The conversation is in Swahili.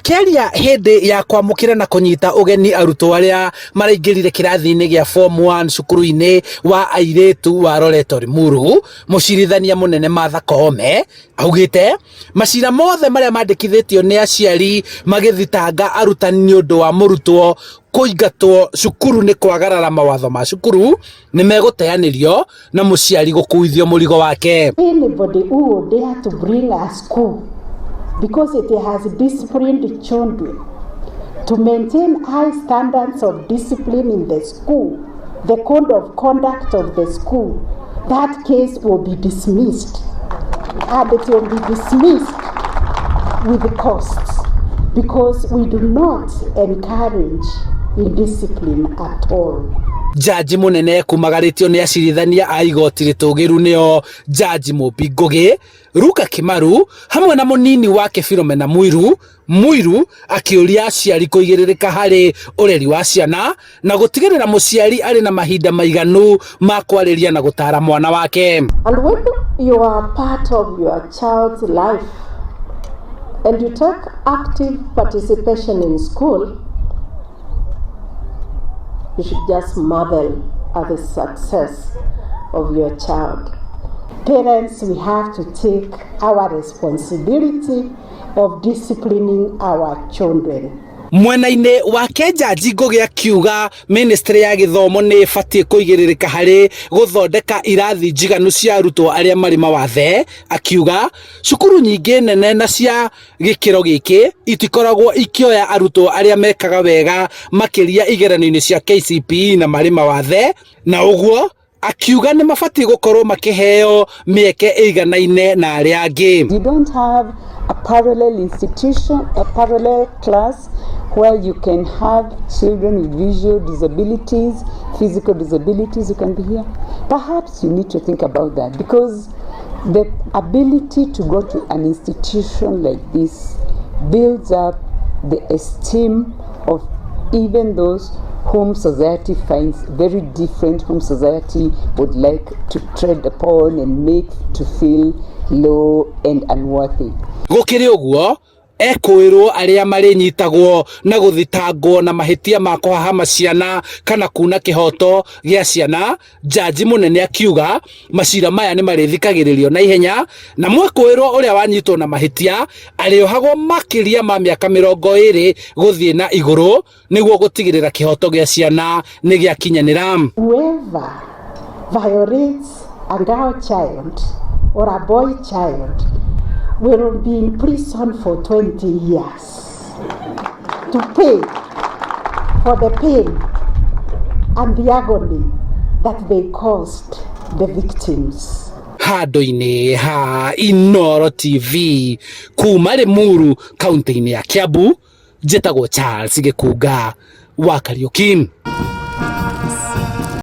Akĩaria hĩndĩ ya kwamũkĩra na kũnyita ũgeni arutwo arĩa maraingĩrire kĩrathi-inĩ gĩa form 1 cukuru-inĩ wa airĩtu wa Loreto Limuru, mũcirithania mũnene Martha Koome augĩte macira mothe marĩa mandĩkithĩtio nĩ aciari magĩthitanga arutani nĩ ũndũ wa mũrutwo kũingatwo cukuru nĩ kwagarara mawatho ma cukuru nĩ megũteyanĩrio na mũciari gũkuithio mũrigo wake. Anybody who would dare to bring a school because it has disciplined children to maintain high standards of discipline in the school, the code of conduct of the school, that case will be dismissed, and it will be dismissed with the costs, because we do not encourage indiscipline at all. Jaji munene kumagaritio ni acirithania a igoti ritũgĩru nĩo Jaji Mũmbi Ngũgĩ, Ruka Kimaru hamwe na mũnini wake Philomena Muiru akĩũria aciari kũigĩrĩrĩka harĩ ũreri wa ciana na gũtigĩrĩra mũciari arĩ na mahinda maiganu ma kwarĩria na gũtara mwana wake. And when you are part of your child's life and you take active participation in school, you should just marvel at the success of your child. Parents, we have to take our responsibility of disciplining our children. Mwena-inĩ wake Jaji Ngũgĩ akiuga ministry ya gĩthomo nĩ ĩbatiĩ kũigĩrĩrĩka harĩ gũthondeka irathi njiganu cia arutwo arĩa marĩ mawathe, akiuga cukuru nyingĩ nene na cia gĩkĩro gĩkĩ itikoragwo ikĩoya arutwo arĩa mekaga wega makĩria igeranio-inĩ cia KCPE na marĩ mawathe, na ũguo akiuga nĩ mabatiĩ gũkorwo makĩheo mĩeke ĩiganaine na arĩa angĩ. You don't have a parallel institution, a parallel class where you can have children with visual disabilities, physical disabilities who can be here. Perhaps you need to think about that, because the ability to go to an institution like this builds up the esteem of even those whom society finds very different, whom society would like to tread upon and make to feel low and unworthy. Gũkĩrĩ ũguo ekwĩrwo arĩa marĩnyitagwo na gũthitangwo na mahĩtia ma kũhahama ciana kana kuna kĩhoto gĩa ciana, Jaji mũnene akiuga macira maya nĩ marĩthikagĩrĩrio na ihenya, na mwekwĩrwo ũrĩa wanyitwo na mahĩtia arĩohagwo makĩria ma mĩaka 20 gũthiĩ na igũrũ nĩguo gũtigĩrĩra kĩhoto gĩa ciana nĩ gĩakinyanĩra. Whoever violates a girl child or a boy child will be in prison for 20 years to pay for the pain and the agony that they caused the victims. Handũ-inĩ ha Inooro TV kuma Limuru kaunti-inĩ ya Kiambu, njĩtagwo Charles Gĩkunga wa Kariũki.